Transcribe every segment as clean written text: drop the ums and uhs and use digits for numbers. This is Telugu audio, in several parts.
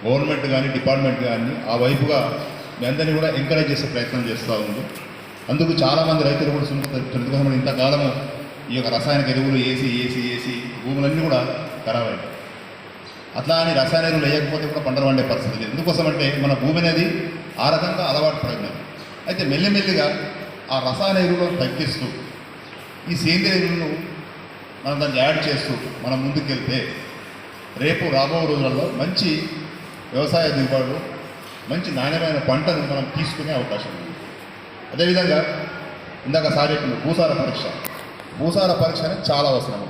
గవర్నమెంట్ కానీ డిపార్ట్మెంట్ కానీ ఆ వైపుగా మీ అందరినీ కూడా ఎంకరేజ్ చేసే ప్రయత్నం చేస్తూ ఉంది. అందుకు చాలామంది రైతులు కూడా సున్నితమైన ఇంతకాలము ఈ యొక్క రసాయనిక ఎరువులు వేసి భూములన్నీ కూడా ఖరాబ్ అయ్యాయి. అట్లా అని రసాయన ఎరువులు వేయకపోతే కూడా పంటలు పండే పరిస్థితి లేదు. ఎందుకోసం అంటే మన భూమి అనేది ఆ రకంగా అలవాటు పడినది. అయితే మెల్లిమెల్లిగా ఆ రసాయన ఎరువులను తగ్గిస్తూ ఈ సేంద్రియ ఎరువులను మనం దాన్ని యాడ్ చేస్తూ మనం ముందుకెళ్తే రేపు రాబో రోజులలో మంచి వ్యవసాయ దిగుబడులు, మంచి నాణ్యమైన పంటను మనం తీసుకునే అవకాశం ఉంది. అదేవిధంగా ఇందాక సార్ చెప్పిన భూసార పరీక్ష అనేది చాలా అవసరం.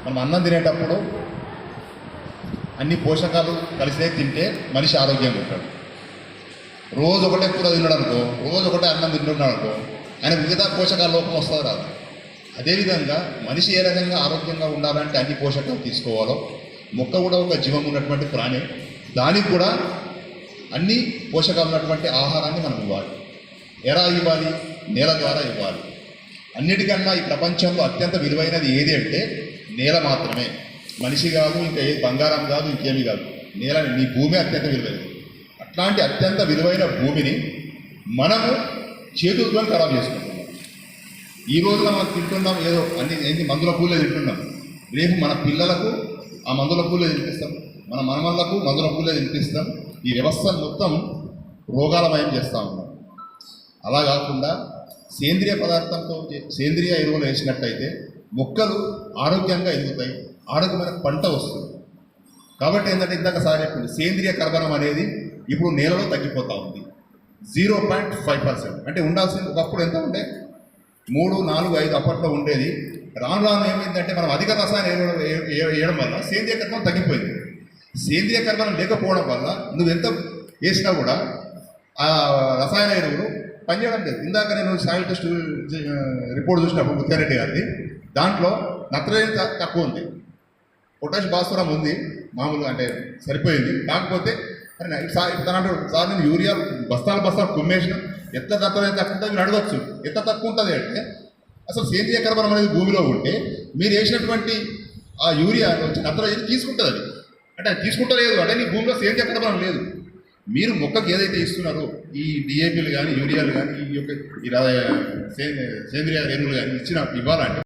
మనం అన్నం తినేటప్పుడు అన్ని పోషకాలు కలిసే తింటే మనిషి ఆరోగ్యంగా ఉంటాడు. రోజు ఒకటే కూర తిన్నాడు అనుకో, రోజు ఒకటే అన్నం తింటున్నాడు అనుకో, ఆయన మిగతా పోషకాల లోపం వస్తుంది రాదు. అదేవిధంగా మనిషి ఏ రకంగా ఆరోగ్యంగా ఉండాలంటే అన్ని పోషకాలు తీసుకోవాలో, మొక్క కూడా ఒక జీవం ఉన్నటువంటి ప్రాణి, దానికి కూడా అన్ని పోషకాలు ఉన్నటువంటి ఆహారాన్ని మనం ఇవ్వాలి. ఎలా ఇవ్వాలి? నేల ద్వారా ఇవ్వాలి. అన్నిటికన్నా ఈ ప్రపంచంలో అత్యంత విలువైనది ఏది అంటే నేల మాత్రమే. మనిషి కాదు, ఇంకా ఏ బంగారం కాదు, ఇంకేమీ కాదు. నేల, నీ భూమి అత్యంత విలువైనది. అట్లాంటి అత్యంత విలువైన భూమిని మనము చేతులతో ఖరాబ్ చేసుకుంటున్నాం. ఈ రోజున మనం తింటున్నాం ఏదో అన్ని మందుల పూలే తింటున్నాం. రేపు మన పిల్లలకు ఆ మందుల పూలే తినిపిస్తాం, మన మనమల్లకు మందుల పూలే తినిపిస్తాం. ఈ వ్యవస్థను మొత్తం రోగాలమయం చేస్తూ ఉన్నాం. అలా కాకుండా సేంద్రియ పదార్థంతో సేంద్రియ ఎరువులు వేసినట్టయితే మొక్కలు ఆరోగ్యంగా ఎదుగుతాయి, ఆరోగ్యమైన పంట వస్తుంది. కాబట్టి ఏంటంటే ఇందాక సార్ చెప్పింది, సేంద్రియ కర్బనం అనేది ఇప్పుడు నేలలో తగ్గిపోతూ ఉంది. 0.5%. అంటే ఉండాల్సింది ఒకప్పుడు ఎంత ఉండే 3, 4, 5 అప్పట్లో ఉండేది. రాను రాను ఏమైందంటే మనం అధిక రసాయన ఎరువులు వేయడం వల్ల సేంద్రియ కర్బనం తగ్గిపోయింది. సేంద్రియ కర్బనం లేకపోవడం వల్ల నువ్వెంత వేసినా కూడా ఆ రసాయన ఎరువులు పనిచేయడం లేదు. ఇందాక నేను సాయిల్ టెస్ట్ రిపోర్ట్ చూసినప్పుడు ముత్యారెడ్డి గారిది, దాంట్లో నత్రజని తక్కువ ఉంది, పొటాష్ భాస్వరం ఉంది, మామూలుగా అంటే సరిపోయింది. కాకపోతే అరే తనంటాడు సార్ నేను యూరియా బస్తాలు కుమ్మేసిన ఎంత నత్రజని తక్కువ ఉంటుంది మీరు అడగచ్చు. ఎంత తక్కువ ఉంటుంది అంటే అసలు సేంద్రియ కర్బనం అనేది భూమిలో ఉంటే మీరు వేసినటువంటి ఆ యూరియా వచ్చి నత్రజని తీసుకుంటుంది. అది అంటే అది తీసుకుంటలేదు అంటే నీ భూమిలో సేంద్రియ కర్బనం లేదు. మీరు మొక్కకి ఏదైతే ఇస్తున్నారో ఈ డిఏపీలు కానీ యూరియాలు కానీ ఈ యొక్క సేంద్రియ ఎరువులు కానీ ఇవ్వాలంటే